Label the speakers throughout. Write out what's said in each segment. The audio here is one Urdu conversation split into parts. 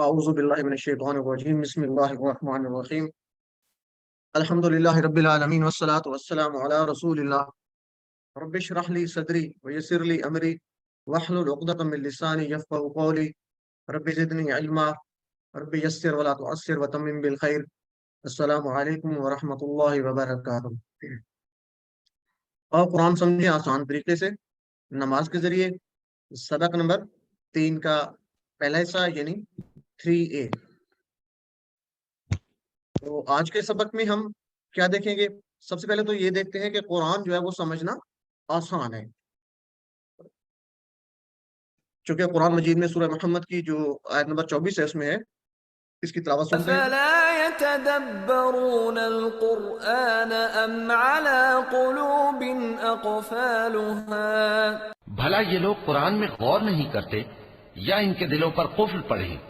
Speaker 1: اعوذ باللہ من الشیطان الرجیم بسم اللہ الرحمن الرحیم الحمد للہ رب العالمین والصلاة والسلام علی رسول اللہ رب اشرح لی صدری ویسر لی امری واحلل عقدۃ من لسانی یفقهوا قولی رب زدنی علما رب یسر ولا تعسر وتمم بالخیر. السلام علیکم ورحمۃ اللہ وبرکاتہ. اور قرآن سمجھے آسان طریقے سے نماز کے ذریعے. سبق نمبر 3 کا پہلا حصہ یعنی 3A. تو آج کے سبق میں ہم کیا دیکھیں گے؟ سب سے پہلے تو یہ دیکھتے ہیں کہ قرآن جو ہے وہ سمجھنا آسان ہے. چونکہ قرآن مجید میں سورہ محمد کی جو آیت نمبر 24 ہے اس میں ہے، اس کی تلاوت سنتے ہیں.
Speaker 2: أفلا يتدبرون القرآن أم على قلوب أقفالها
Speaker 3: بھلا یہ لوگ قرآن میں غور نہیں کرتے یا ان کے دلوں پر قفل پڑے ہیں؟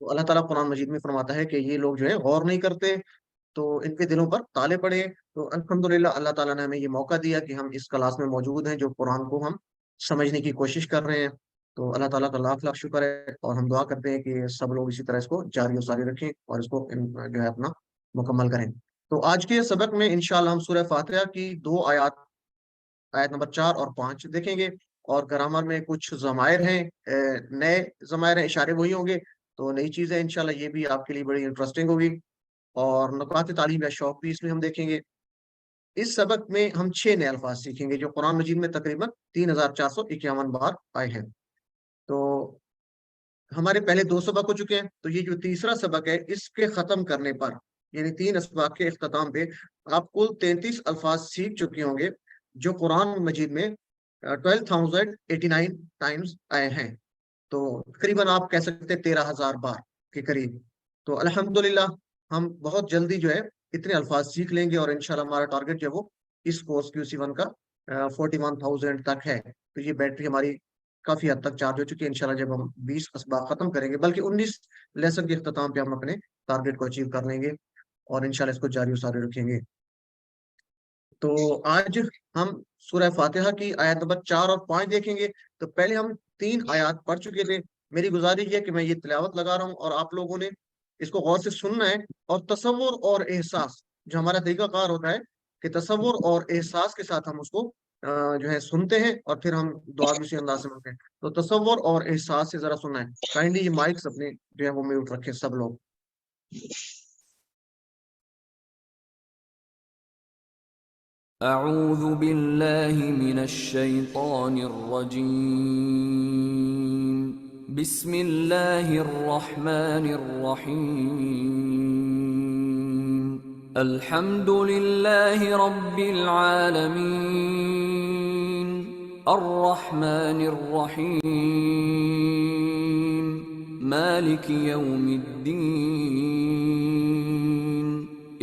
Speaker 1: تو اللہ تعالیٰ قرآن مجید میں فرماتا ہے کہ یہ لوگ جو ہے غور نہیں کرتے تو ان کے دلوں پر تالے پڑے. تو الحمدللہ اللہ تعالیٰ نے ہمیں یہ موقع دیا کہ ہم اس کلاس میں موجود ہیں جو قرآن کو ہم سمجھنے کی کوشش کر رہے ہیں. تو اللہ تعالیٰ کا لاکھ لاکھ شکر ہے، اور ہم دعا کرتے ہیں کہ سب لوگ اسی طرح اس کو جاری و ساری رکھیں اور اس کو جو ہے اپنا مکمل کریں. تو آج کے سبق میں انشاءاللہ ہم سورہ فاتحہ کی 2 آیات، آیت نمبر 4 اور 5 دیکھیں گے. اور گرامر میں کچھ ضمائر ہیں، نئے ضمائر ہیں، اشارے وہی ہوں گے. تو نئی چیزیں انشاءاللہ یہ بھی آپ کے لیے بڑی انٹرسٹنگ ہوگی. اور نکات تعلیم یا شوق بھی اس میں ہم دیکھیں گے. اس سبق میں ہم 6 نئے الفاظ سیکھیں گے جو قرآن مجید میں تقریباً 3451 بار آئے ہیں. تو ہمارے پہلے 2 سبق ہو چکے ہیں، تو یہ جو تیسرا سبق ہے اس کے ختم کرنے پر یعنی 3 اسباق کے اختتام پہ آپ کل 33 الفاظ سیکھ چکے ہوں گے جو قرآن مجید میں 12,089 ٹائمز آئے ہیں. تو تقریباً آپ کہہ سکتے ہیں 13,000 بار کے قریب. تو الحمدللہ ہم بہت جلدی جو ہے اتنے الفاظ سیکھ لیں گے، اور انشاءاللہ ہمارا ٹارگٹ جو ہے وہ اس کورس QC1 کا 41,000 تک ہے. تو یہ بیٹری ہماری کافی حد تک چارج ہو چکی ہے. انشاءاللہ جب ہم 20 اسباق ختم کریں گے، بلکہ 19 لیسن کے اختتام پہ ہم اپنے ٹارگٹ کو اچیو کر لیں گے اور انشاءاللہ اس کو جاری و ساری رکھیں گے. تو آج ہم سورہ فاتحہ کی آیت نمبر 4 اور 5 دیکھیں گے. تو پہلے ہم 3 آیات پڑھ چکے تھے. میری گزارش یہ ہے کہ میں یہ تلاوت لگا رہا ہوں اور آپ لوگوں نے اس کو غور سے سننا ہے، اور تصور اور احساس جو ہمارا طریقہ کار ہوتا ہے کہ تصور اور احساس کے ساتھ ہم اس کو جو ہے سنتے ہیں اور پھر ہم دعا بھی اسی انداز سے مانگتے ہیں. تو تصور اور احساس سے ذرا سننا ہے. کائنڈلی یہ مائکس اپنے جو ہے وہ میوٹ رکھیں سب لوگ.
Speaker 2: أعوذ بالله من الشيطان الرجيم بسم الله الرحمن الرحيم الحمد لله رب العالمين الرحمن الرحيم مالك يوم الدين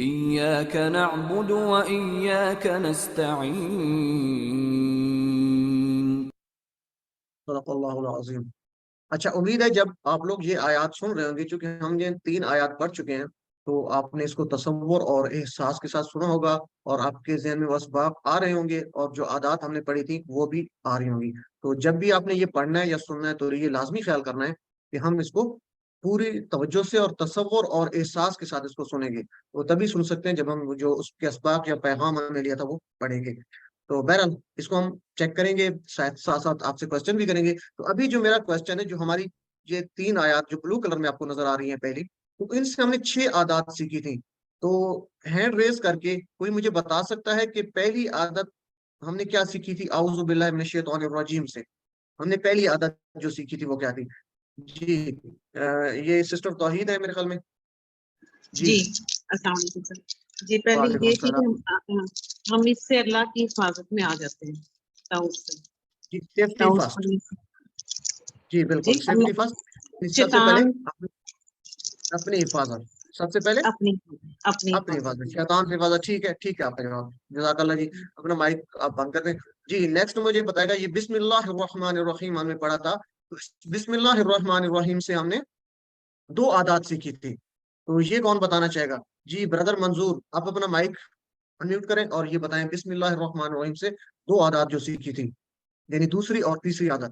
Speaker 2: إياك نعبد وإياك نستعين.
Speaker 1: صدق اللہ العظیم. اچھا، امید ہے جب آپ لوگ یہ آیات سن رہے ہوں گے، چونکہ ہم یہ 3 آیات پڑھ چکے ہیں، تو آپ نے اس کو تصور اور احساس کے ساتھ سنا ہوگا، اور آپ کے ذہن میں وہ اسباق آ رہے ہوں گے، اور جو عادات ہم نے پڑھی تھی وہ بھی آ رہی ہوں گی. تو جب بھی آپ نے یہ پڑھنا ہے یا سننا ہے تو یہ لازمی خیال کرنا ہے کہ ہم اس کو پوری توجہ سے اور تصور اور احساس کے ساتھ اس کو سنیں گے. وہ تبھی سن سکتے ہیں جب ہم جو اس کے اسباق یا پیغام ہم نے لیا تھا وہ پڑھیں گے. تو بہرحال اس کو ہم چیک کریں گے، ساتھ ساتھ آپ سے کوشچن بھی کریں گے. تو ابھی جو میرا کوشچن ہے، جو ہماری یہ 3 آیات جو بلو کلر میں آپ کو نظر آ رہی ہیں پہلی، تو ان سے ہم نے 6 عادات سیکھی تھی. تو ہینڈ ریز کر کے کوئی مجھے بتا سکتا ہے کہ پہلی عادت ہم نے کیا سیکھی تھی؟ اعوذ باللہ من الشیطان الرجیم سے ہم نے پہلی عادت جو سیکھی تھی وہ کیا تھی؟ جی یہ سسٹر توحید ہے میرے خیال میں.
Speaker 4: جی السلام علیکم سر. جی پہلے
Speaker 1: وعلیکم
Speaker 4: یہ تھی
Speaker 1: السلام.
Speaker 4: کہ ہم اس سے اللہ کی حفاظت میں آ جاتے ہیں. طاعون سے.
Speaker 1: جی سیفٹی
Speaker 4: طاعون
Speaker 1: فرسٹ.
Speaker 4: سے.
Speaker 1: جی بالکل
Speaker 4: جی
Speaker 1: سیفٹی فرسٹ. سب سے پہلے
Speaker 4: شیطان
Speaker 1: اپنی حفاظت، سب سے پہلے
Speaker 4: اپنی
Speaker 1: اپنی حفاظت، شیطان سے حفاظت. ٹھیک ہے آپ کا جواب. جزاک اللہ جی. اپنا مائک آپ بند کر دیں. جی نیکسٹ مجھے بتائے گا، یہ بسم اللہ الرحمن الرحیم ہم نے پڑھا تھا. بسم اللہ الرحمن الرحیم سے ہم نے 2 عادات سیکھی تھی. تو یہ کون بتانا چاہے گا؟ جی بردر منظور، آپ اپنا مائک انمیوٹ کریں اور یہ بتائیں بسم اللہ الرحمن الرحیم سے 2 عادات جو سیکھی تھی، یعنی دوسری اور تیسری عادت.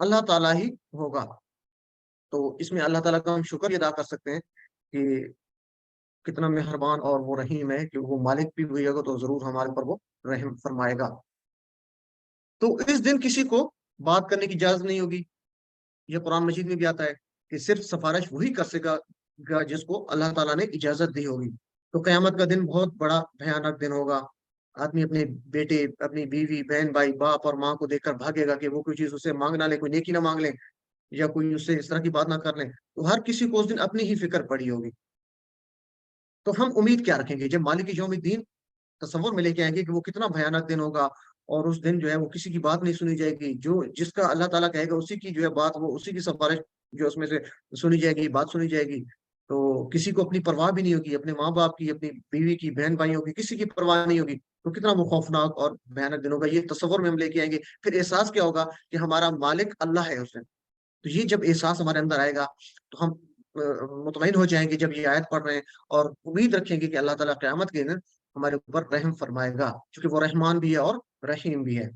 Speaker 1: اللہ تعالیٰ ہی ہوگا۔ تو اس میں اللہ تعالیٰ کا ہم شکر ادا کر سکتے ہیں کہ کتنا مہربان اور وہ رحیم ہے کہ وہ مالک بھی ہوئے گا تو ضرور ہمارے پر وہ رحم فرمائے گا۔ تو اس دن کسی کو بات کرنے کی اجازت نہیں ہوگی، یہ قرآن مجید میں بھی آتا ہے کہ صرف سفارش وہی کر سکے گا جس کو اللہ تعالیٰ نے اجازت دی ہوگی۔ تو قیامت کا دن بہت بڑا بھیانک دن ہوگا، آدمی اپنے بیٹے، اپنی بیوی، بہن، بھائی، باپ اور ماں کو دیکھ کر بھاگے گا کہ وہ کوئی چیز اسے مانگ نہ لے، کوئی نیکی نہ مانگ لے یا کوئی اس سے اس طرح کی بات نہ کر لیں۔ تو ہر کسی کو اس دن اپنی ہی فکر پڑی ہوگی۔ تو ہم امید کیا رکھیں گے جب مالک یوم الدین تصور میں لے کے آئیں گے کہ وہ کتنا بھیانک دن ہوگا، اور اس دن جو ہے وہ کسی کی بات نہیں سنی جائے گی، جو جس کا اللہ تعالیٰ کہے گا اسی کی جو ہے بات، وہ اسی کی سفارش جو اس میں سے سنی جائے گی، بات سنی جائے گی۔ تو کسی کو اپنی پرواہ بھی نہیں ہوگی، اپنے ماں باپ کی، اپنی بیوی کی، بہن بھائیوں کی، کسی کی پرواہ نہیں ہوگی۔ تو کتنا وہ خوفناک اور بھیانک دن ہوگا، یہ تصور میں ہم لے کے آئیں گے۔ پھر احساس کیا ہوگا کہ ہمارا مالک اللہ ہے اس دن۔ تو یہ جب احساس ہمارے اندر آئے گا تو ہم مطمئن ہو جائیں گے جب یہ آیت پڑھ رہے ہیں، اور امید رکھیں گے کہ اللہ تعالیٰ قیامت کے دن ہمارے اوپر رحم فرمائے گا، کیونکہ وہ رحمان بھی ہے اور رحیم بھی ہے۔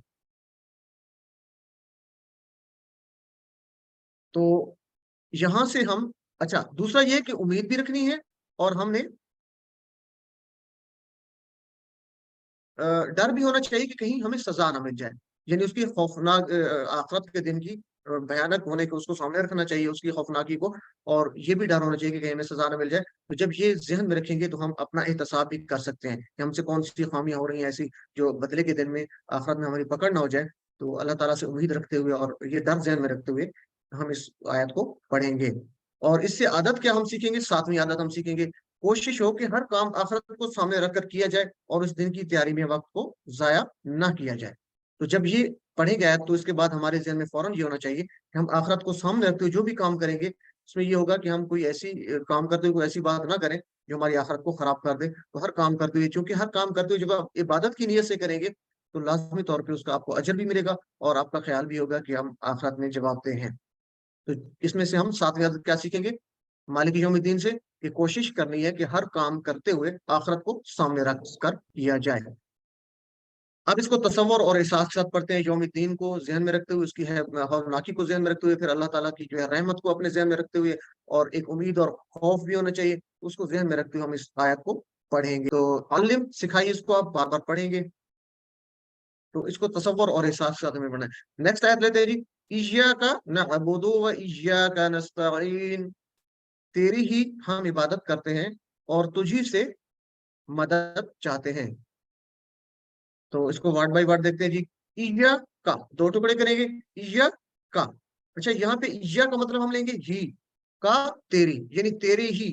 Speaker 1: تو یہاں سے ہم اچھا دوسرا یہ کہ امید بھی رکھنی ہے، اور ہم نے ڈر بھی ہونا چاہیے کہ کہیں ہمیں سزا نہ مل جائے، یعنی اس کی خوفناک آخرت کے دن کی بھیانک ہونے کو اس کو سامنے رکھنا چاہیے، اس کی خوفناکی کو، اور یہ بھی ڈر ہونا چاہیے کہ کہیں ہمیں سزا نہ مل جائے۔ تو جب یہ ذہن میں رکھیں گے تو ہم اپنا احتساب بھی کر سکتے ہیں کہ ہم سے کون سی خامیاں ہو رہی ہیں ایسی جو بدلے کے دن میں آخرت میں ہماری پکڑ نہ ہو جائے۔ تو اللہ تعالیٰ سے امید رکھتے ہوئے اور یہ ڈر ذہن میں رکھتے ہوئے ہم اس آیت کو پڑھیں گے۔ اور اس سے عادت کیا ہم سیکھیں گے؟ ساتویں عادت ہم سیکھیں گے، کوشش ہو کہ ہر کام آخرت کو سامنے رکھ کر کیا جائے اور اس دن کی تیاری میں وقت کو ضائع نہ کیا جائے۔ تو جب یہ پڑھیں گے تو اس کے بعد ہمارے ذہن میں فوراً یہ ہونا چاہیے کہ ہم آخرت کو سامنے رکھتے ہوئے جو بھی کام کریں گے اس میں یہ ہوگا کہ ہم کوئی ایسی کام کرتے ہوئے کوئی ایسی بات نہ کریں جو ہماری آخرت کو خراب کر دے۔ تو ہر کام کرتے ہوئے، چونکہ ہر کام کرتے ہوئے جب آپ عبادت کی نیت سے کریں گے تو لازمی طور پہ اس کا آپ کو اجر بھی ملے گا، اور آپ کا خیال بھی ہوگا کہ ہم آخرت میں جواب دہ ہیں۔ تو اس میں سے ہم ساتویں عادت کیا سیکھیں گے مالک یوم الدین سے؟ کہ کوشش کرنی ہے کہ ہر کام کرتے ہوئے آخرت کو سامنے رکھ کر کیا جائے۔ اب اس کو تصور اور احساس کے ساتھ پڑھتے ہیں، یوم الدین کو ذہن میں رکھتے ہوئے، اس کی ہولناکی کو ذہن میں رکھتے ہوئے، پھر اللہ تعالیٰ کی جو ہے رحمت کو اپنے ذہن میں رکھتے ہوئے، اور ایک امید اور خوف بھی ہونا چاہیے، اس کو ذہن میں رکھتے ہوئے ہم اس آیت کو پڑھیں گے۔ تو علم سکھائیے، اس کو آپ بار بار پڑھیں گے۔ تو اس کو تصور اور احساس کے ساتھ ہمیں پڑھنا ہے۔ نیکسٹ آیت لیتے ہیں جی، ایاک نعبد و ایاک نستعین، تیری ہی ہم عبادت کرتے ہیں اور تجھی سے مدد چاہتے ہیں۔ تو اس کو ورڈ بائی ورڈ دیکھتے ہیں جی۔ اییا کا دو ٹکڑے کریں گے، اییا کا۔ اچھا یہاں پہ اییا کا مطلب ہم لیں گے ہی، کا تیری، یعنی تیری ہی۔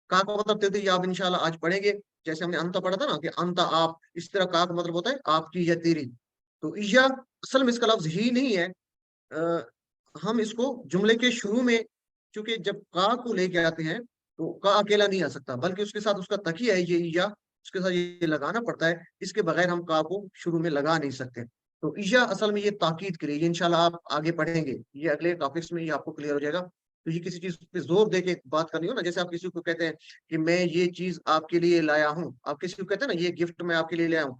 Speaker 1: کا مطلب تیری، آپ انشاءاللہ آج پڑھیں گے، جیسے ہم نے انتا پڑھا تھا نا کہ انتا آپ، اس طرح کا مطلب ہوتا ہے آپ کی یا تیری۔ تو اییا اصل میں اس کا لفظ ہی نہیں ہے، ہم اس کو جملے کے شروع میں، چونکہ جب کا کو لے کے آتے ہیں تو کا اکیلا نہیں آ سکتا، بلکہ اس کے ساتھ اس کا تکیہ ہے یہ اییا، اس کے ساتھ یہ لگانا پڑتا ہے، اس کے بغیر ہم کا کو شروع میں لگا نہیں سکتے۔ تو اییا اصل میں یہ تاکید کے لیے، یہ انشاءاللہ آپ آگے پڑھیں گے، یہ اگلے ٹاپکس میں یہ آپ کو کلیئر ہو جائے گا۔ تو یہ کسی چیز پہ زور دے کے بات کرنی ہو نا، جیسے آپ کسی کو کہتے ہیں کہ میں یہ چیز آپ کے لیے لایا ہوں، آپ کسی کو کہتے ہیں نا یہ گفٹ میں آپ کے لیے لایا ہوں،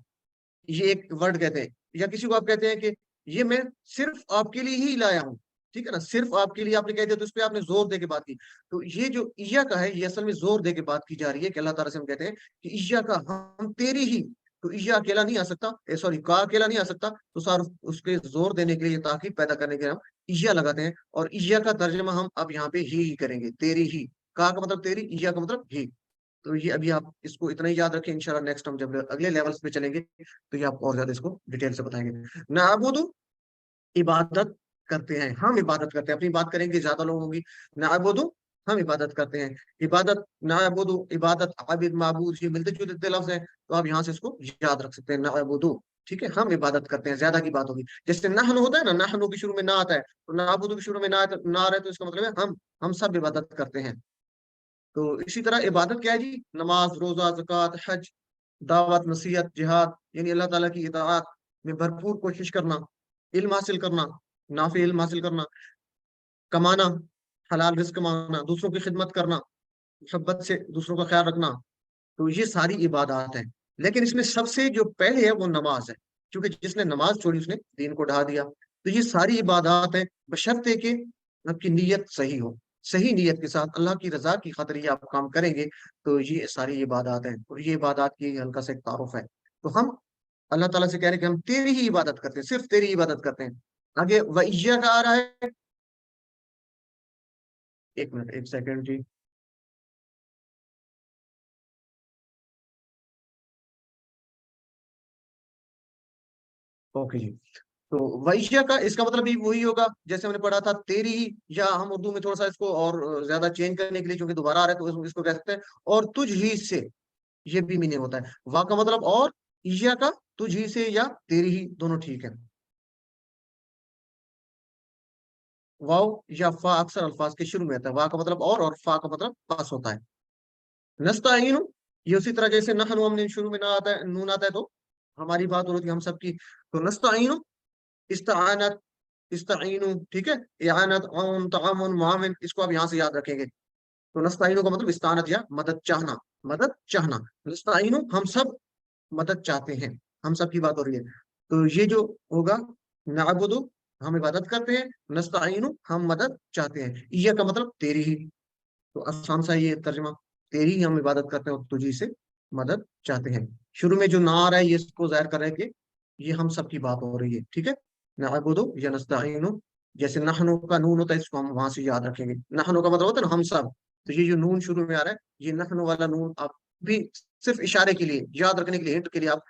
Speaker 1: یہ ایک ورڈ کہتے ہیں۔ یا کسی کو آپ کہتے ہیں کہ یہ میں صرف آپ کے لیے ہی لایا ہوں، ٹھیک ہے نا، صرف آپ کے لیے آپ نے کہہ دیا تو اس پہ آپ نے زور دے کے بات کی۔ تو یہ جو اییا کا ہے یہ اصل میں زور دے کے بات کی جا رہی ہے کہ اللہ تعالیٰ سے ہم کہتے ہیں کہ اییا کا، ہم تیری ہی۔ تو اییا اکیلا نہیں آ سکتا، سوری کا اکیلا نہیں آ سکتا، تو سر اس کے زور دینے کے لیے، تاکید پیدا کرنے کے لیے ہم اییا لگاتے ہیں، اور اییا کا ترجمہ ہم اب یہاں پہ ہی کریں گے، تیری ہی۔ کا مطلب تیری، اییا کا مطلب ہی۔ تو یہ ابھی آپ اس کو اتنا ہی یاد رکھیں، انشاءاللہ نیکسٹ ہم جب اگلے لیولز پہ چلیں گے تو یہ آپ اور زیادہ اس کو ڈیٹیل سے بتائیں گے۔ نعبد، عبادت کرتے ہیں، ہم عبادت کرتے ہیں، اپنی بات کریں گے زیادہ لوگ ہوگی۔ نعبد، ہم عبادت کرتے ہیں، عبادت، نعبد، عبادت، عابد، معبود، یہ ملتے جلتے لفظ ہیں، تو آپ یہاں سے اس کو یاد رکھ سکتے ہیں، نعبد، ٹھیک ہے، ہم عبادت کرتے ہیں، زیادہ کی بات ہوگی۔ جیسے نحن ہوتا ہے نا، نحن کی شروع میں نہ آتا ہے، تو نعبد کی شروع میں نہ رہے تو اس کا مطلب ہے ہم سب عبادت کرتے ہیں۔ تو اسی طرح عبادت کیا ہے جی؟ نماز، روزہ، زکوٰۃ، حج، دعوت، نصیحت، جہاد، یعنی اللہ تعالیٰ کی اطاعت میں بھرپور کوشش کرنا، علم حاصل کرنا، نافع علم حاصل کرنا، کمانا، حلال رزق کمانا، دوسروں کی خدمت کرنا، محبت سے دوسروں کا خیال رکھنا۔ تو یہ ساری عبادات ہیں، لیکن اس میں سب سے جو پہلے ہے وہ نماز ہے، کیونکہ جس نے نماز چھوڑی اس نے دین کو ڈھا دیا۔ تو یہ ساری عبادات ہیں بشرطے کہ آپ کی نیت صحیح ہو، صحیح نیت کے ساتھ اللہ کی رضا کی خاطر یہ آپ کام کریں گے تو یہ ساری عبادات ہیں، اور یہ عبادات کی ہلکا سا ایک تعارف ہے۔ تو ہم اللہ تعالیٰ سے کہہ رہے ہیں کہ ہم تیری ہی عبادت کرتے ہیں، صرف تیری عبادت کرتے ہیں۔ آگے وَإِيَّاكَ آ رہا ہے، ایک منٹ ایک سیکنڈ جی، اوکے جی۔ تو ویشیا کا اس کا مطلب بھی وہی ہوگا جیسے ہم نے پڑھا تھا تیری ہی، یا ہم اردو میں تھوڑا سا اس کو اور زیادہ چینج کرنے کے لیے چونکہ دوبارہ آ رہا ہے تو اس کو کہہ سکتے ہیں اور تجھ ہی سے، یہ بھی میننگ ہوتا ہے وا کا مطلب اور، یا کا تجھ ہی سے یا تیری ہی، دونوں ٹھیک ہے۔ واو یا فا اکثر الفاظ کے شروع میں آتا ہے، وا کا مطلب اور فا کا مطلب پاس ہوتا ہے۔ نستعین، یہ اسی طرح جیسے نحن ہم نے شروع میں نہ آتا ہے نون آتا ہے تو ہماری بات ہو رہی تھی ہم سب کی، تو نستعین استعانت، استعینو، ٹھیک ہے، اعانت، عون، تعاون، معاون، اس کو آپ یہاں سے یاد رکھیں گے۔ تو نستعینو کا مطلب استعانت یا مدد چاہنا، مدد چاہنا۔ نستعینو ہم سب مدد چاہتے ہیں، ہم سب کی بات ہو رہی ہے۔ تو یہ جو ہوگا نعبدو ہم عبادت کرتے ہیں، نستعینو ہم مدد چاہتے ہیں، یہ کا مطلب تیری ہی، تو آسان سا یہ ترجمہ، تیری ہی ہم عبادت کرتے ہیں اور تجھی سے مدد چاہتے ہیں۔ شروع میں جو نہ آ رہا ہے یہ اس کو ظاہر کر رہے ہیں کہ یہ ہم سب کی بات ہو رہی ہے، ٹھیک ہے۔ نعبدو یا نستعینو، جیسے نحنو کا نون ہوتا ہے اس کو ہم وہاں سے یاد رکھیں گے، نحنو کا مطلب ہوتا ہے نا ہم سب، تو یہ جو نون شروع میں آ رہا ہے یہ نحنو والا نون آپ بھی صرف اشارے کے لیے یاد رکھنے کے لیے، ہنٹ کے لیے آپ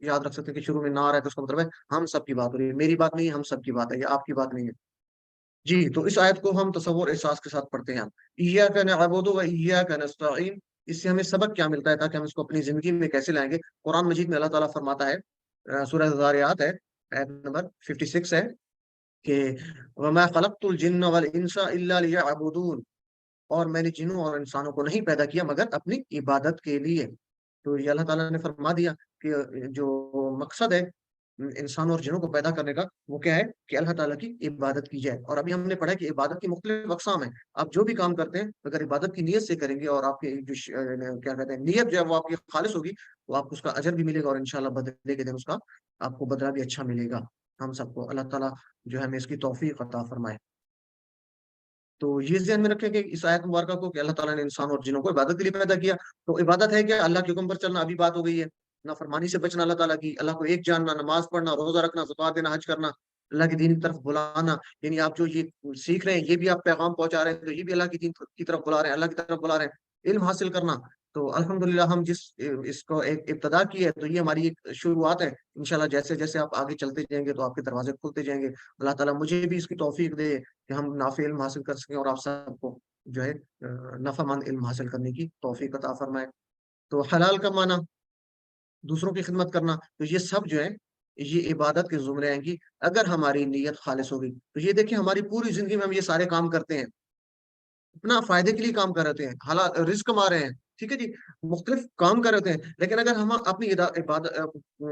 Speaker 1: یاد رکھ سکتے ہیں کہ شروع میں نہ آ رہا ہے تو اس کا مطلب ہے ہم سب کی بات ہو رہی ہے، میری بات نہیں ہے، ہم سب کی بات ہے، یہ آپ کی بات نہیں ہے جی۔ تو اس آیت کو ہم تصور احساس کے ساتھ پڑھتے ہیں، ایاک نعبد و ایاک نستعین، اس سے ہمیں سبق کیا ملتا ہے تاکہ ہم اس کو اپنی زندگی میں کیسے لائیں گے۔ قرآن مجید میں اللہ تعالیٰ فرماتا ہے، سورہ الذاریات ہے، آیت نمبر 56 ہے کہ وَمَا خَلَقْتُ الْجِنَّ وَالْإِنسَ إِلَّا لِيَعْبُدُونَ، اور میں نے جنوں اور انسانوں کو نہیں پیدا کیا مگر اپنی عبادت کے لیے۔ تو یہ اللہ تعالیٰ نے فرما دیا کہ جو مقصد ہے انسانوں اور جنوں کو پیدا کرنے کا وہ کیا ہے کہ اللہ تعالیٰ کی عبادت کی جائے۔ اور ابھی ہم نے پڑھا کہ عبادت کی مختلف اقسام ہیں، آپ جو بھی کام کرتے ہیں اگر عبادت کی نیت سے کریں گے اور آپ کی جو کیا کہتے ہیں نیت جو ہے وہ آپ کی خالص ہوگی تو آپ کو اس کا اجر بھی ملے گا، اور انشاءاللہ بدلے کے دن اس کا آپ کو بدلہ بھی اچھا ملے گا۔ ہم سب کو اللہ تعالیٰ جو ہے ہمیں اس کی توفیق عطا فرمائے۔ تو یہ ذہن میں رکھیں کہ اس آیت مبارکہ کو کہ اللہ تعالیٰ نے انسان اور جنوں کو عبادت کے لیے پیدا کیا، تو عبادت ہے کہ اللہ کے حکم پر چلنا، ابھی بات ہو گئی ہے، نافرمانی سے بچنا اللہ تعالیٰ کی، اللہ کو ایک جاننا، نماز پڑھنا، روزہ رکھنا، زکوٰۃ دینا، حج کرنا، اللہ کی دین کی طرف بلانا، یعنی آپ جو یہ سیکھ رہے ہیں یہ بھی آپ پیغام پہنچا رہے ہیں تو یہ بھی اللہ کی دین کی طرف بلا رہے ہیں، اللہ کی طرف بلا رہے ہیں۔ علم حاصل کرنا، تو الحمدللہ ہم جس اس کو ایک ابتدا کی ہے تو یہ ہماری ایک شروعات ہے، انشاءاللہ جیسے جیسے آپ آگے چلتے جائیں گے تو آپ کے دروازے کھلتے جائیں گے۔ اللہ تعالیٰ مجھے بھی اس کی توفیق دے کہ ہم نافع علم حاصل کر سکیں اور آپ سب کو جو ہے نفع مند علم حاصل کرنے کی توفیق عطا فرمائے۔ تو حلال کمانا، دوسروں کی خدمت کرنا، تو یہ سب جو ہے یہ عبادت کے زمرے آئیں گی اگر ہماری نیت خالص ہوگی۔ تو یہ دیکھیں ہماری پوری زندگی میں ہم یہ سارے کام کرتے ہیں، اپنا فائدے کے لیے کام کر رہے ہیں، حلال رزق کما رہے ہیں، ٹھیک ہے جی، مختلف کام کر رہے ہیں، لیکن اگر ہم اپنی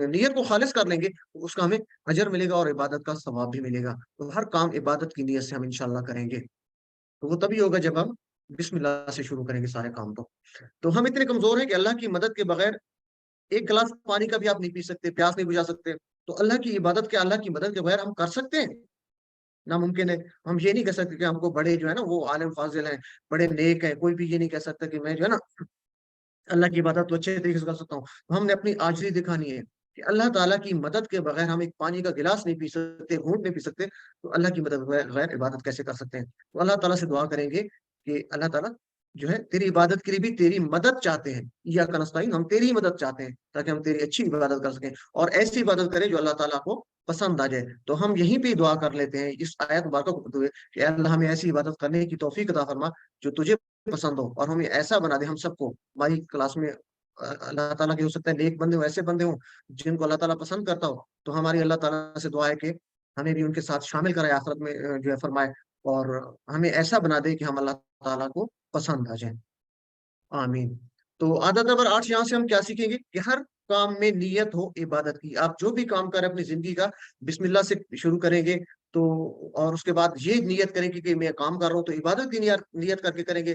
Speaker 1: نیت کو خالص کر لیں گے تو اس کا ہمیں اجر ملے گا اور عبادت کا ثواب بھی ملے گا۔ تو ہر کام عبادت کی نیت سے ہم انشاءاللہ کریں گے، تو وہ تبھی ہوگا جب ہم بسم اللہ سے شروع کریں گے سارے کام۔ تو ہم اتنے کمزور ہیں کہ اللہ کی مدد کے بغیر ایک گلاس پانی کا بھی آپ نہیں پی سکتے، پیاس نہیں بجھا سکتے، تو اللہ کی عبادت کے اللہ کی مدد کے بغیر ہم کر سکتے ہیں؟ ناممکن ہے۔ ہم یہ نہیں کہہ سکتے کہ ہم کو بڑے جو ہے نا وہ عالم فاضل ہیں، بڑے نیک ہیں، کوئی بھی یہ نہیں کہہ سکتا کہ میں جو ہے نا اللہ کی عبادت تو اچھے طریقے سے کر سکتا ہوں۔ ہم نے اپنی عاجزی دکھانی ہے کہ اللہ تعالیٰ کی مدد کے بغیر ہم ایک پانی کا گلاس نہیں پی سکتے، گھونٹ نہیں پی سکتے، تو اللہ کی مدد کے بغیر عبادت کیسے کر سکتے ہیں؟ تو اللہ تعالیٰ سے دعا کریں گے کہ اللہ تعالیٰ جو ہے تیری عبادت کے لیے بھی تیری مدد چاہتے ہیں، یا کنستعین ہم تیری مدد چاہتے ہیں تاکہ ہم تیری اچھی عبادت کر سکیں اور ایسی عبادت کریں جو اللہ تعالیٰ کو پسند آ جائے۔ تو ہم یہیں پہ دعا کر لیتے ہیں اس آیت مبارکہ کو پڑھتے ہوئے کہ اے اللہ ہمیں ایسی عبادت کرنے کی توفیق عطا فرما جو تجھے پسند ہو، اور ہمیں ایسا بنا دے ہم سب کو ہماری کلاس میں اللہ تعالیٰ کے ہو سکتا ہے نیک بندے ہوں، ایسے بندے ہوں جن کو اللہ تعالیٰ پسند کرتا ہو، تو ہماری اللہ تعالیٰ سے دعا ہے کہ ہمیں بھی ان کے ساتھ شامل کرائے آخرت میں جو ہے فرمائے، اور ہمیں ایسا بنا دے کہ ہم اللہ تعالیٰ کو پسند آ جائیں، آمین۔ تو عادت نمبر 8 یہاں سے ہم کیا سیکھیں گے کہ ہر کام میں نیت ہو عبادت کی، آپ جو بھی کام کریں اپنی زندگی کا بسم اللہ سے شروع کریں گے تو، اور اس کے بعد یہ نیت کریں گے کہ میں کام کر رہا ہوں تو عبادت کی نیت کر کے کریں گے،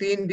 Speaker 1: 3B,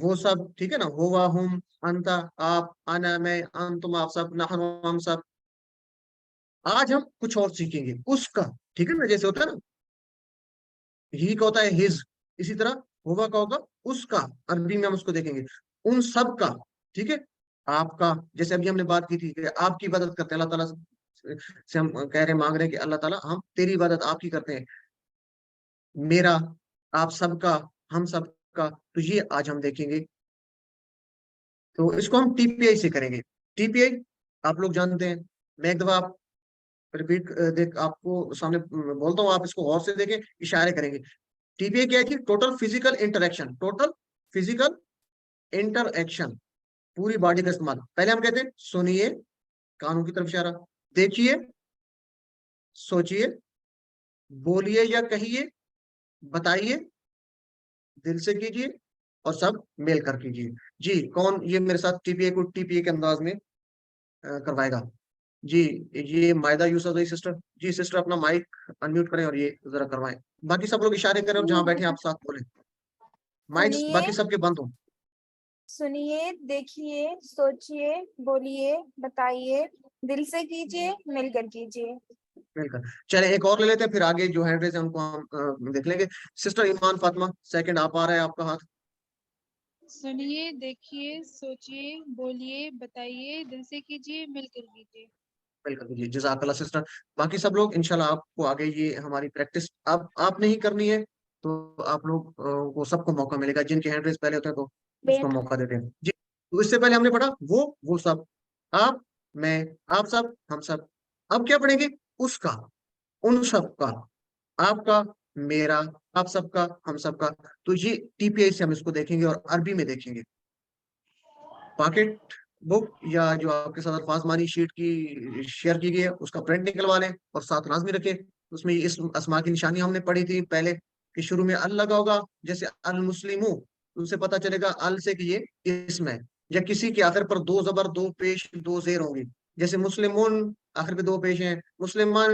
Speaker 1: وہ سب, ٹھیک ہے نا, ہوا, ہم, انتا, آپ, انا, میں, انتم, آپ سب, نحن, ہم سب. آج ہم کچھ اور سیکھیں گے اس کا, ٹھیک ہے نا, جیسے ہوتا ہے نا ہی کا ہوتا ہے ہز, اسی طرح ہوا کا ہوگا اس کا, عربی میں ہم اس کو دیکھیں گے, ان سب کا, ٹھیک ہے, آپ کا, جیسے ابھی ہم نے بات کی تھی کہ آپ کی عبادت کرتے ہیں اللہ تعالیٰ سے, ہم کہہ رہے مانگ رہے ہیں کہ اللہ تعالیٰ ہم تیری عبادت آپ کی کرتے ہیں, میرا, آپ سب کا, ہم سب کا, تو یہ آج ہم دیکھیں گے. تو اس کو ہم ٹی پی آئی سے کریں گے. ٹی پی آئی آپ لوگ جانتے ہیں, میں ایک دفعہ آپ ریپیٹ دیکھ آپ کو سامنے بولتا ہوں, آپ اس کو غور سے دیکھیں, اشارے کریں گے. ٹی پی آئی کیا ہے کہ total physical interaction, total physical interaction, پوری باڈی کا استعمال. پہلے ہم کہتے ہیں سنیے, کانوں کی طرف اشارہ, دیکھیے, سوچئے, بولیے یا کہیے, بتائیے, دل سے کیجیے, اور سب میل کر کیجیے. جی کون یہ میرے ساتھ ٹی پی آئی کو ٹی پی آئی کے انداز میں کروائے گا؟ جی یہ مائدہ یوسف سسٹر. جی سسٹر اپنا مائک انمیوٹ کریں اور یہ ذرا کروائیں. باقی سب لوگ اشارے کریں اور جہاں بیٹھے آپ ساتھ بولیں. مائکس باقی سب کے بند ہوں.
Speaker 5: سنیے, دیکھیے, سوچئے, بولیے, بتائیے, دل سے کیجیے, مل کر کیجیے.
Speaker 1: مل کر. چلے ایک اور لے لیتے ہیں, پھر آگے جو ہینڈ ریز ہے ان کو ہم دیکھ لیں گے. سسٹر ایمان فاطمہ سیکنڈ, آپ آ رہا ہے آپ کا ہاتھ.
Speaker 6: سنیے, دیکھیے, سوچئے, بولیے, بتائیے, دل سے کیجیے, مل کر کیجیے.
Speaker 1: مل کر کیجیے. جزاک اللہ سسٹر. باقی سب لوگ انشاءاللہ آپ کو آگے یہ ہماری پریکٹس آپ نہیں کرنی ہے تو آپ لوگ کو سب کو موقع ملے گا. جن کے ہینڈ ریز پہلے ہوتے ہیں تو اس کو موقع دیتے ہیں. جی تو اس سے پہلے ہم نے پڑھا وہ سب, آپ, میں, آپ سب, ہم سب. اب کیا پڑھیں گے؟ اس کا, ان سب کا, آپ کا, میرا, آپ سب کا, ہم سب کا. تو یہ ٹی پی آئی سے ہم اس کو دیکھیں گے اور عربی میں دیکھیں گے. پاکٹ بک یا جو آپ کے ساتھ الفاظ مانی شیٹ کی شیئر کی گئی ہے اس کا پرنٹ نکلوا لیں اور ساتھ لازمی رکھیں. اس میں اس اسما کی نشانی ہم نے پڑھی تھی پہلے کہ شروع میں ال لگا ہوگا, جیسے المسلمو, اس سے پتا چلے گا ال سے کہ یہ اسم ہے. یا کسی کے آخر پر دو زبر, دو پیش, دو زیر ہوں گی, جیسے مسلمون آخر پہ دو پیش ہیں, مسلمان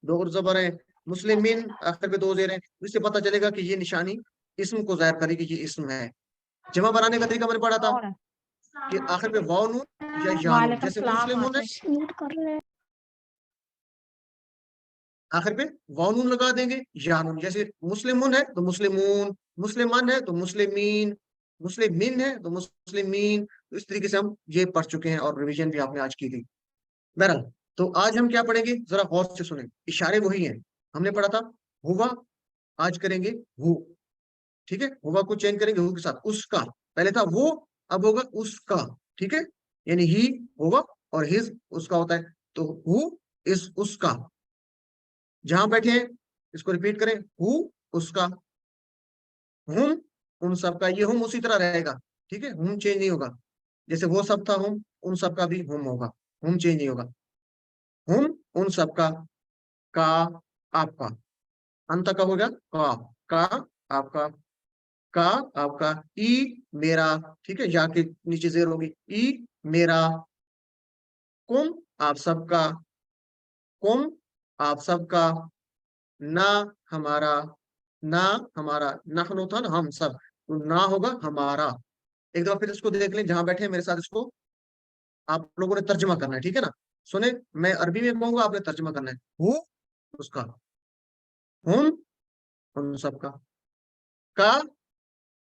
Speaker 1: دو زبر ہیں, مسلمین آخر پہ دو زیر ہیں. اس سے پتا چلے گا کہ یہ نشانی اسم کو ظاہر کرے کہ یہ اسم ہے. جمع بنانے کا طریقہ میں نے پڑھا تھا کہ آخر پہ واو نون یا یا نون, جیسے مسلمون ہے آخر پہ واو نون لگا دیں گے, یا نون, جیسے مسلمون ہے تو مسلمون, مسلمان ہے تو مسلمین, مسلمین ہے تو مسلمین. تو اس طریقے سے ہم یہ پڑھ چکے ہیں اور ریویژن بھی آپ نے آج کی تھی. بہرحال تو آج ہم کیا پڑھیں گے ذرا غور سے سنیں. اشارے وہی ہیں, ہم نے پڑھا تھا ہوا, آج کریں گے ہو, ٹھیک ہے, ہوا کو چینج کریں گے ہو کے ساتھ. اس کا پہلے تھا وہ, اب ہوگا اس کا, ٹھیک ہے, یعنی ہی ہوگا اور ہز اس کا ہوتا ہے. تو ہو از اس کا, جہاں بیٹھے ہیں اس کو ریپیٹ کریں, ہو اس کا, ہم ان سب کا. یہ ہم اسی طرح رہے گا, ٹھیک ہے, ہم چینج نہیں ہوگا. جیسے وہ سب تھا ہم, ان سب کا بھی ہم ہوگا, ہم چینج نہیں ہوگا. ہم ان سب کا آپ کا, انت کا ہوگا کا آپ کا آپ کا, ای میرا, ٹھیک ہے, یا کے نیچے زیر ہوگی, ای میرا, کم آپ سب کا, کم آپ سب کا, نہ ہمارا, نہ ہمارا, نحن تھا نا ہم سب, تو نہ ہوگا ہمارا. ایک دفعہ پھر اس کو دیکھ لیں, جہاں بیٹھے ہیں میرے ساتھ اس کو آپ لوگوں نے ترجمہ کرنا ہے, ٹھیک ہے نا. سنیں, میں عربی میں کہوں گا, آپ نے ترجمہ کرنا ہے. ہو اس کا, ہم ان سب کا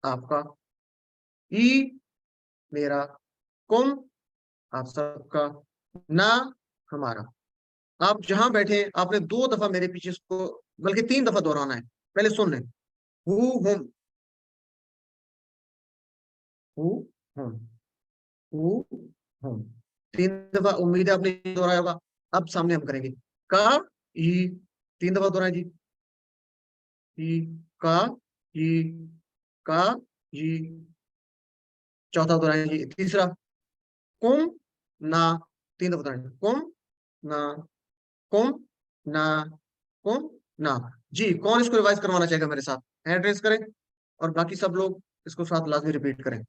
Speaker 1: آپ کا, ای میرا, کم آپ سب کا, نہ ہمارا. آپ جہاں بیٹھے آپ نے 2 دفعہ میرے پیچھے اس کو, بلکہ 3 دفعہ دہرانا ہے. پہلے سن لیں, ہم, ہم 3 دفعہ, امید ہے آپ نے دہرایا ہوگا. اب سامنے ہم کریں گے کا, ای 3 دفعہ دہرائیں جی, ای کا, ای کا, ای, چوتھا دہرائیں جی, تیسرا کم نہ, 3 دفعہ دہرائیں, کم نہ, کم نہ, کم نہ. جی کون اس کو ریوائز کروانا چاہے گا میرے ساتھ؟ ہینڈ ریز کریں اور باقی سب لوگ اس کو ساتھ لازمی ریپیٹ کریں.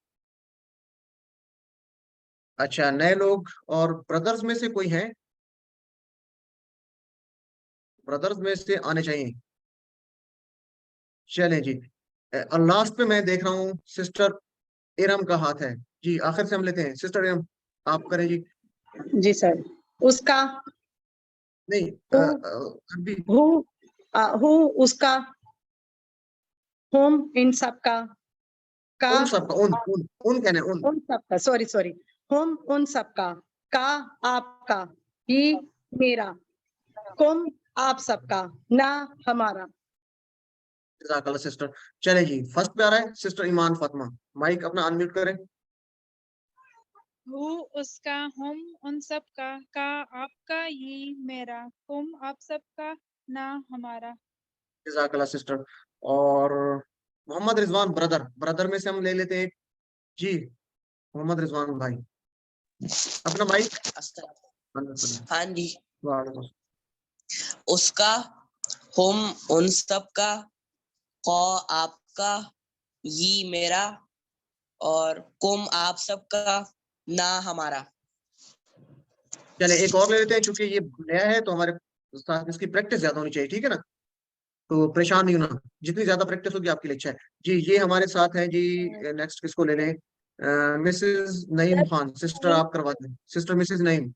Speaker 1: اچھا, نئے لوگ اور بردرز میں سے کوئی ہیں؟ بردرز میں سے آنے چاہیے. چلیں جی, لاسٹ پہ میں دیکھ رہا ہوں سسٹر ارم کا ہاتھ ہے. جی آخر سے ہم لیتے ہیں سسٹر ارم, آپ کریں جی.
Speaker 4: جی سر. اس کا.
Speaker 1: نہیں ابھی
Speaker 4: ہو اس کا. ہوم ان سب کا. کا
Speaker 1: ان سب کا ان کہنا ہے ان.
Speaker 4: ان سب کا. سوری. ہوم ان سب کا. کا آپ کا. ہی میرا. کم آپ سب کا. نہ ہمارا.
Speaker 1: جزاک اللہ سسٹر. چلے جی فرسٹ پہ آ رہا ہے سسٹر ایمان فاطمہ, مائک اپنا انمیوٹ کریں.
Speaker 6: ہو اس کا. ہم ان سب کا آپ کا. یہ میرا. کم آپ سب کا. نہ ہمارا.
Speaker 1: جزاک اللہ سسٹر. اور محمد رضوان بردر میں سے ہم لے لیتے ہیں. جی محمد رضوان بھائی اپنا مائک.
Speaker 7: ہاں جی.
Speaker 1: وعلیکم.
Speaker 7: اس کا. ہم ان سب کا. قو آپ کا. یہ میرا. اور کم آپ سب کا. نہ ہمارا.
Speaker 1: چلے ایک اور لے لیتے ہیں کیونکہ یہ نیا ہے تو ہمارے ساتھ اس کی پریکٹس زیادہ ہونی چاہیے, ٹھیک ہے نا, تو پریشان نہیں ہونا, جتنی زیادہ پریکٹس ہوگی آپ کے لیے اچھا ہے. جی یہ ہمارے ساتھ ہیں جی. نیکسٹ کس کو لے لیں؟ مسز نعیم خان سسٹر, آپ کروا دیں. سسٹر مسز نعیم,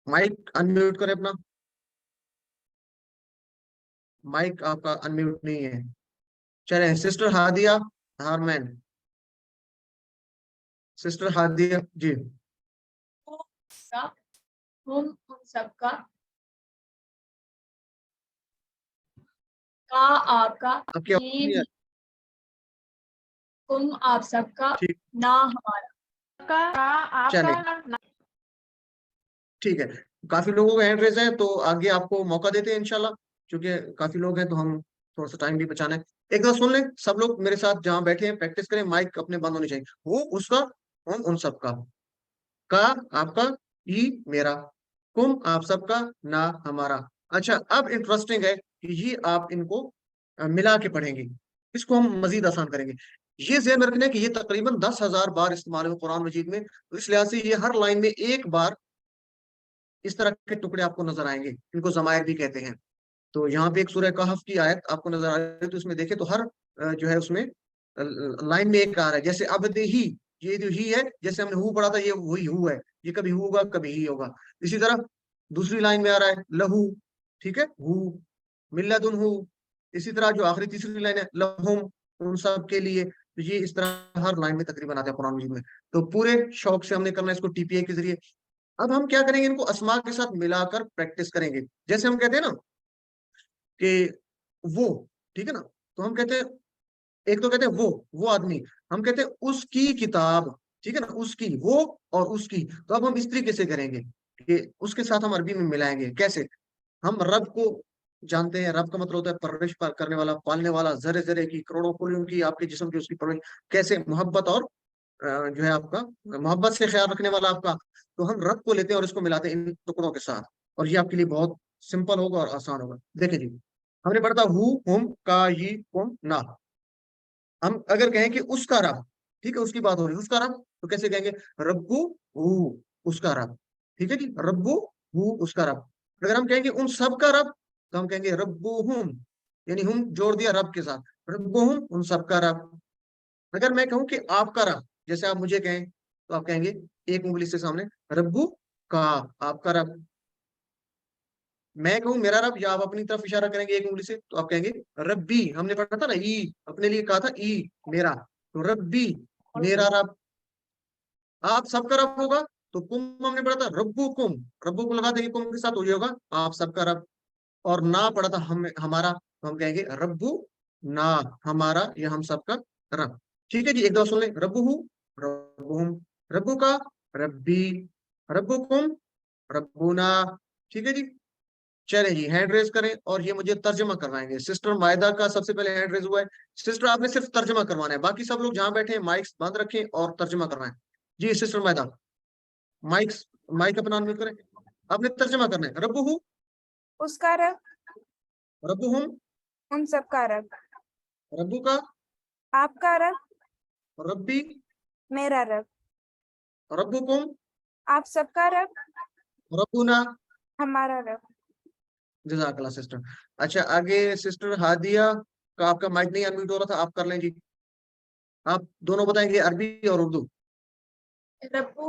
Speaker 1: مائک انمیوٹ کریں اپنا. مائک آپ کا انمیوٹ نہیں ہے. چلیں سسٹر ہادیہ ہارمین. سسٹر ہادیہ جی.
Speaker 8: ہم ان سب کا. آپ کا.
Speaker 1: آپ کی آواز نہیں آ رہی.
Speaker 8: کم آپ سب کا.
Speaker 1: ٹھیک
Speaker 8: نہ ہمارا.
Speaker 1: چلے ٹھیک ہے. کافی لوگوں کا ہینڈ ریز ہے تو آگے آپ کو موقع دیتے ہیں انشاءاللہ, کیونکہ کافی لوگ ہیں تو ہم تھوڑا سا ٹائم بھی بچانا ہے. ایک دفعہ سن لیں سب لوگ میرے ساتھ جہاں بیٹھے ہیں, پریکٹس کریں, مائک اپنے بند ہونے چاہیے. وہ اس کا. ہم ان سب کا. کا آپ کا. ای میرا. کم آپ سب کا. نہ ہمارا. اچھا اب انٹرسٹنگ ہے کہ یہ آپ ان کو ملا کے پڑھیں گے, اس کو ہم مزید آسان کریں گے. یہ ذہن میں رکھنا ہے کہ یہ تقریباً 10,000 بار استعمال ہے قرآن مجید میں, تو اس لحاظ سے یہ ہر لائن میں ایک بار اس طرح کے ٹکڑے آپ کو نظر آئیں گے, ان کو ضمائر بھی کہتے ہیں. تو یہاں پہ ایک سورہ کہف کی آیت آپ کو نظر آ رہی ہے, تو اس میں دیکھیں تو ہر جو ہے اس میں لائن میں ایک آ رہا ہے. جیسے ابد ہی, یہ جو ہی ہے, جیسے ہم نے ہو پڑھا تھا, یہ وہی ہو ہے, یہ کبھی ہوگا کبھی ہی ہوگا. اسی طرح دوسری لائن میں آ رہا ہے لہو, ٹھیک ہے, ہو ملدن ہو. اسی طرح جو آخری تیسری لائن ہے لہم, ان سب کے لیے. تو یہ اس طرح ہر لائن میں تقریباً آتا ہے قرآن مجید میں. تو پورے شوق سے ہم نے کرنا ہے اس کو ٹی پی اے کے ذریعے. اب ہم کیا کریں گے, ان کو اسماء کے ساتھ ملا کر پریکٹس کریں گے. جیسے ہم کہتے ہیں نا کہ وہ, ٹھیک ہے نا, تو ہم کہتے ہیں ایک تو کہتے ہیں وہ آدمی, ہم کہتے ہیں اس کی کتاب, ٹھیک ہے نا, اس کی, وہ اور اس کی. تو اب ہم اس طریقے سے کریں گے کہ اس کے ساتھ ہم عربی میں ملائیں گے. کیسے؟ ہم رب کو جانتے ہیں, رب کا مطلب ہوتا ہے پرورش کرنے والا, پالنے والا, ذرے ذرے کی, کروڑوں کلیوں کی آپ کے جسم کی اس کی پرورش. کیسے؟ محبت اور جو ہے آپ کا محبت سے خیال رکھنے والا آپ کا. تو ہم رب کو لیتے ہیں اور اس کو ملاتے ہیں ان ٹکڑوں کے ساتھ, اور یہ آپ کے لیے بہت سمپل ہوگا اور آسان ہوگا. دیکھیں جی, ہم نے پڑھا تھا ہو, ہم, کا, ہی, کم, نہ. ہم اگر کہیں کہ اس کا رب, ٹھیک ہے, اس کی بات ہو رہی ہے, اس کا رب, تو کیسے کہیں گے؟ ربو ہو, اس کا رب, ٹھیک ہے جی, ربو ہو, اس کا رب. اگر ہم کہیں گے ان سب کا رب, تو ہم کہیں گے ربو ہم, یعنی ہم جوڑ دیا رب کے ساتھ, ربو ہم, ان سب کا رب. اگر میں کہوں کہ آپ کا رب, جیسے آپ مجھے کہیں, تو آپ کہیں گے ایک انگلی سے سامنے, ربو کا, آپ کا رب. میں کہوں میرا رب, یا آپ اپنی طرف اشارہ کریں گے ایک انگلی سے, تو آپ کہیں گے ربی. ہم نے پڑھا تھا نا ای, اپنے لیے کہا تھا ای میرا, تو ربی میرا رب. آپ سب کا رب ہوگا تو کم ہم نے پڑھا تھا ربو کم, ربو کو لگا دیں گے کم کے ساتھ, ہو جائے ہوگا آپ سب کا رب. اور نہ پڑھا تھا ہمارا, تو ہم کہیں گے ربو نہ, ہمارا یا ہم سب کا رب. ٹھیک ہے جی, ایک دو سن لیں, ربو ہوں, ربہم, ربو کا, ربی, ربو کم, ربونا. ٹھیک ہے جی. چلیں جی ہینڈ ریز کریں اور یہ مجھے ترجمہ کروائیں گے. سسٹر مائدہ کا سب سے پہلے ہینڈ ریز ہوا ہے. سسٹر آپ نے صرف ترجمہ کروانا ہے, باقی سب لوگ جہاں بیٹھے ہیں مائکس بند رکھیں اور ترجمہ کروائیں. جی سسٹر مائدہ, مائک اپنا آن کریں, آپ نے ترجمہ کرنا ہے. ربو ہوں,
Speaker 5: اس کا رب,
Speaker 1: ربو ہم,
Speaker 5: ان سب کا رب,
Speaker 1: ربو کا,
Speaker 5: آپ کا رب,
Speaker 1: ربی,
Speaker 5: میرا رب,
Speaker 1: ربو کم,
Speaker 5: آپ سب کا رب,
Speaker 1: ربونا,
Speaker 5: ہمارا رب.
Speaker 1: جزاک اللہ سسٹر. اچھا آگے سسٹر ہادیہ کا آپ کا مائک نہیں انمیوٹ ہو رہا تھا, آپ کر لیں جی. آپ دونوں بتائیں گے عربی اور اردو.
Speaker 9: ربو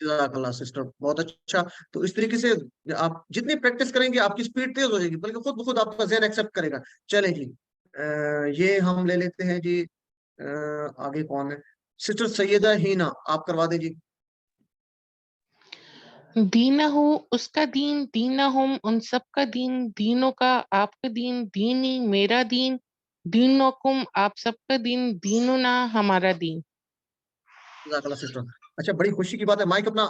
Speaker 1: جزاک اللہ سسٹر، بہت اچھا. تو اس طریقے سے آپ جتنی پریکٹس کریں گے آپ کی اسپیڈ تیز ہو جائے گی، بلکہ خود بخود آپ کا ذہن ایکسپٹ کرے گا. چلیں جی، یہ ہم لے لیتے ہیں جی. آگے کون ہے؟ سسٹر سیدہ ہینا، آپ کروا دیں جی.
Speaker 10: دینہ اس کا دین، دینہم ان سب کا دین، دینوں کا آپ کا دین، دینی میرا دین، دینکم آپ سب کا دین، دیننا ہمارا دین.
Speaker 1: جزاک اللہ سسٹر. اچھا، بڑی خوشی کی بات ہے، مائک اپنا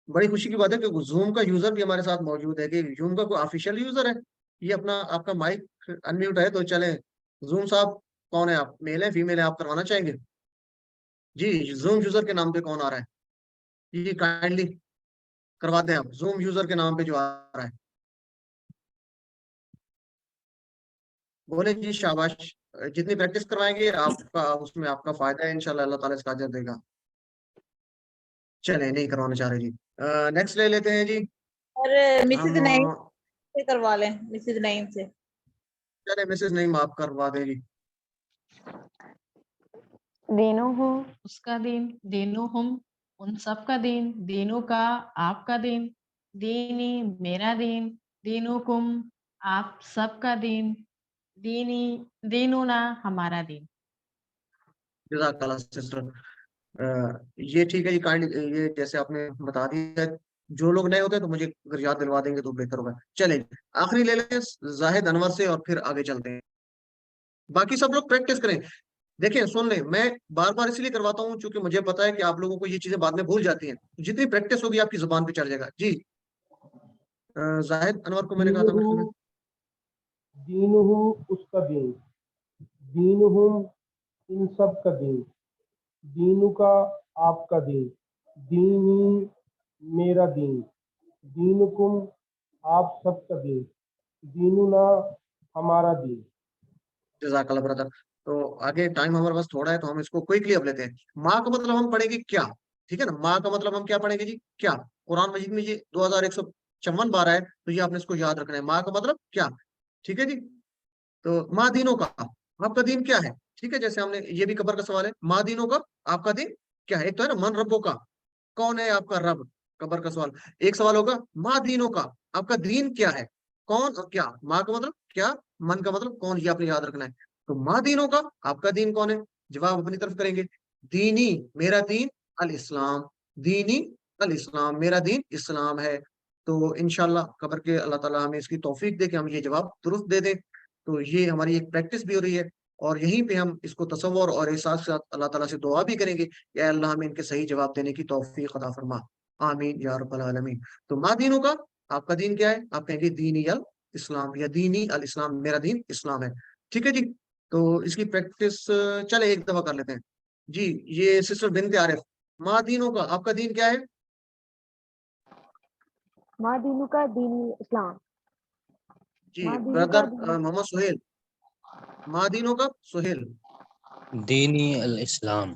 Speaker 1: بڑی خوشی کی بات ہے کہ زوم کا یوزر بھی ہمارے ساتھ موجود ہے. کہ زوم کا کوئی آفیشیل یوزر ہے یہ اپنا آپ کا مائک انمیوٹ ہے تو چلیں. زوم صاحب کون ہے آپ؟ میل ہے فیمیل ہے؟ آپ کروانا چاہیں گے جی؟ زوم یوزر کے نام پہ کون آ رہا ہے جی؟ کائنڈلی کروا دیں آپ زوم یوزر کے نام پہ جو آ رہا ہے. بولے جی شاباش. جتنی پریکٹس کروائیں گے آپ کا اس میں آپ کا فائدہ ہے انشاءاللہ، اللہ تعالیٰ اس کا اجر دے گا. چلیں نہیں کروانا چاہ رہے جی. نیکسٹ لے لیتے ہیں جی.
Speaker 11: اور مسز
Speaker 1: ہم
Speaker 11: نعیم سے کروا لیں، مسز نعیم سے.
Speaker 1: چلیں مسز نعیم آپ کروا دیں جی.
Speaker 12: دینوں ہوں اس کا دین، دینوں ہم ان سب کا دین، دینوں کا آپ کا دین، دینی میرا دین، دینوں کم آپ سب کا دین، دینی دینونا ہمارا دین.
Speaker 1: جزاک اللہ سسٹر. یہ ٹھیک ہے جی. کائنڈ یہ جیسے آپ نے بتا دیا، جو لوگ نئے ہوتے ہیں تو مجھے اگر یاد دلوا دیں گے تو بہتر ہوگا. چلیں آخری لے لیتے ہیں زاہد انور سے اور پھر آگے چلتے ہیں. باقی سب لوگ پریکٹس کریں. دیکھیں سن لیں، میں بار بار اس لیے کرواتا ہوں چونکہ مجھے پتا ہے کہ آپ لوگوں کو یہ چیزیں بعد میں بھول جاتی ہیں. جتنی پریکٹس ہوگی آپ کی زبان پہ چڑھ جائے گا جی. زاہد انور کو میں نے کہا تھا میرے خیال میں.
Speaker 13: دینہم اس کا دین، دینہم ان سب کا دین، دینوں کا آپ کا دین، دینی میرا دین، دینکم آپ سب کا دین، دیننا ہمارا دین.
Speaker 1: جزاک اللہ برادر. تو آگے ٹائم ہمارے پاس تھوڑا ہے تو ہم اس کو کوئکلی اب لیتے ہیں. ماں کا مطلب ہم پڑھیں گے کیا؟ ٹھیک ہے نا، ماں کا مطلب ہم کیا پڑھیں گے جی؟ کیا. قرآن مجید میں یہ 2154 بار ہے تو یہ آپ نے اس کو یاد رکھنا ہے. ماں کا مطلب کیا؟ ٹھیک ہے جی. تو ماں دینوں کا آپ کا دین کیا ہے؟ ٹھیک ہے، جیسے ہم نے یہ بھی قبر کا سوال ہے، ماں دینوں کا آپ کا دین کیا ہے؟ ایک تو ہے نا من ربوں کا، کون ہے آپ کا رب؟ قبر کا سوال. ایک سوال ہوگا ماں دینوں کا آپ کا دین کیا ہے؟ کون اور کیا. ماں کا مطلب کیا، من کا مطلب کون، یہ آپ نے یاد رکھنا ہے. تو ماں دینوں کا آپ کا دین کون ہے؟ جواب اپنی طرف کریں گے. دینی میرا دین الاسلام، دینی الاسلام میرا دین اسلام ہے. تو انشاءاللہ قبر کے اللہ تعالیٰ ہمیں اس کی توفیق دے کہ ہم یہ جواب درست دے دیں. تو یہ ہماری ایک پریکٹس بھی ہو رہی ہے اور یہیں پہ ہم اس کو تصور اور احساس کے ساتھ اللہ تعالیٰ سے دعا بھی کریں گے کہ اے اللہ ہمیں ان کے صحیح جواب دینے کی توفیق عطا فرما. آمین یا رب العالمین. تو ماں دینوں کا آپ کا دین کیا ہے؟ آپ کہیں گے دینی الاسلام یا دینی الاسلام، میرا دین اسلام ہے. ٹھیک ہے جی. تو اس کی پریکٹس چلے ایک دفعہ کر لیتے ہیں جی. یہ سسٹر بنت عارف، ماں دینوں کا آپ کا دین کیا ہے؟
Speaker 14: ماں دینوں کا دین اسلام.
Speaker 1: جی
Speaker 14: ماں دینوں کا
Speaker 1: بردر محمد سہیل، ماں دینوں کا سہیل.
Speaker 15: دینی الاسلام.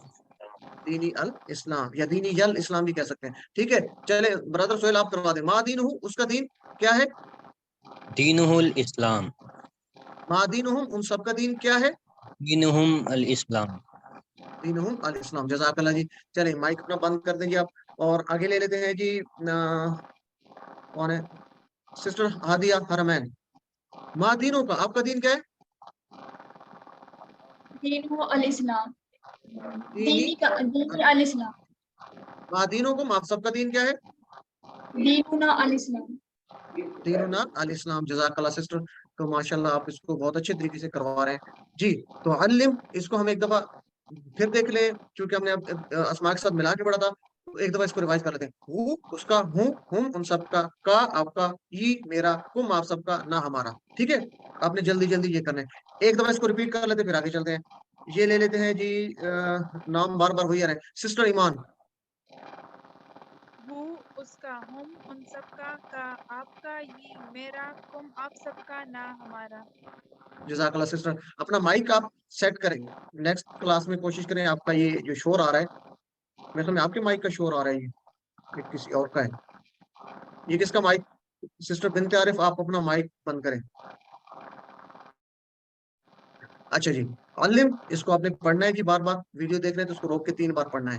Speaker 1: دینی الاسلام یا دینی الاسلام بھی کہہ سکتے ہیں. ٹھیک ہے، چلے برادر سہیل آپ کروا دیں. ماں دین ہوں اس کا دین کیا ہے؟
Speaker 15: دینہ الاسلام.
Speaker 1: ماں دین ہوں ان سب کا دین کیا ہے؟
Speaker 15: دینہم الاسلام.
Speaker 1: دینہم الاسلام. جزاک اللہ جی. چلیں مائک اپنا بند کر دیں گے آپ اور آگے لے لیتے ہیں جی. کون ہے؟ سسٹر ہادیہ حرمین، ماں دینوں کا آپ کا دین کیا ہے؟
Speaker 9: دین ہو الاسلام،
Speaker 1: دینی
Speaker 9: دینی الاسلام،
Speaker 1: ماں دینوں کو آپ سب کا دین کیا ہے؟
Speaker 9: دیننا الاسلام.
Speaker 1: دیننا الاسلام. جزاک اللہ سسٹر. تو ماشاءاللہ آپ اس کو بہت اچھے طریقے سے کروا رہے ہیں جی. تو علم اس کو ہم ایک دفعہ پھر دیکھ لیں چونکہ ہم نے اسماء کے ساتھ ملا کے پڑھا تھا. تو ایک دفعہ اس کو ریوائز کر لیتے ہیں. وہ اس کا، ہوں ہم ان سب کا آپ کا، یہ میرا، کم آپ سب کا، نہ ہمارا. ٹھیک ہے، آپ نے جلدی جلدی یہ کرنا ہے. ایک دفعہ اس کو ریپیٹ کر لیتے پھر آگے چلتے ہیں. یہ لے لیتے ہیں جی. نام بار بار ہوئی جا رہے ہیں. سسٹر ایمان،
Speaker 6: وہ اس کا، ہم ان سب کا آپ کا، یہ میرا، کم آپ سب کا، نہ ہمارا.
Speaker 1: جزاک اللہ سسٹر. اپنا مائک آپ سیٹ کریں. نیکسٹ کلاس میں کوشش کریں آپ کا یہ جو شور آ رہا ہے، میرے خیال میں آپ کے مائک کا شور آ رہا ہے یہ کسی اور کا ہے. یہ کس کا مائک؟ سسٹر بنت عارف آپ اپنا مائک بند کریں. اچھا جی. علم اس کو آپ نے پڑھنا ہے جی. بار بار ویڈیو دیکھ رہے ہیں تو اس کو روک کے 3 بار پڑھنا ہے.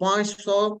Speaker 1: 500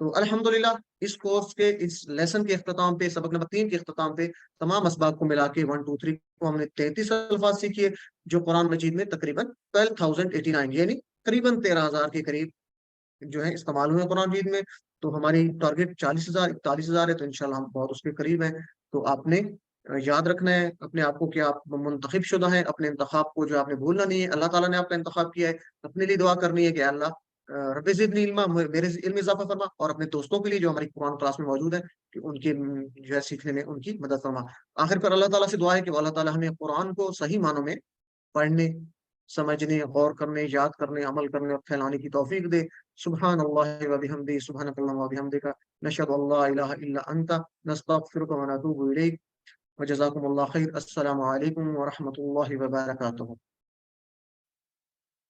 Speaker 1: تو الحمدللہ اس کورس کے اس لیسن کے اختتام پہ، سبق نمبر 3 کے اختتام پہ تمام اسباق کو ملا کے 1 2 3 کو ہم نے 33 الفاظ سیکھیے، جو قرآن مجید میں تقریباً 12,089 یعنی قریباً 13,000 کے قریب جو ہے استعمال ہوئے قرآن مجید میں. تو ہماری ٹارگیٹ 40,000 41,000 ہے، تو انشاءاللہ ہم بہت اس کے قریب ہیں. تو آپ نے یاد رکھنا ہے اپنے آپ کو کہ آپ منتخب شدہ ہیں، اپنے انتخاب کو جو آپ نے بھولنا نہیں ہے. اللہ تعالیٰ نے آپ کا انتخاب کیا ہے، اپنے لیے دعا کرنی ہے کہ اللہ رب زدنی علما، میرے علم میں اضافہ فرما، اور اپنے دوستوں کے لیے جو ہماری قرآن کلاس میں موجود ہیں کہ ان کے جو ہے سیکھنے میں ان کی مدد فرما. آخر پر اللہ تعالیٰ سے دعا ہے کہ اللہ تعالیٰ ہمیں قرآن کو صحیح معنوں میں پڑھنے، سمجھنے، غور کرنے، یاد کرنے، عمل کرنے اور پھیلانے کی توفیق دے. سبحان اللہ و بحمدہ، سبحانک اللہم و بحمدک، نشہد ان لا الہ الا انت، نستغفرک و نتوب الیک، وجزاکم اللہ خیر. السلام علیکم ورحمۃ اللہ وبرکاتہ.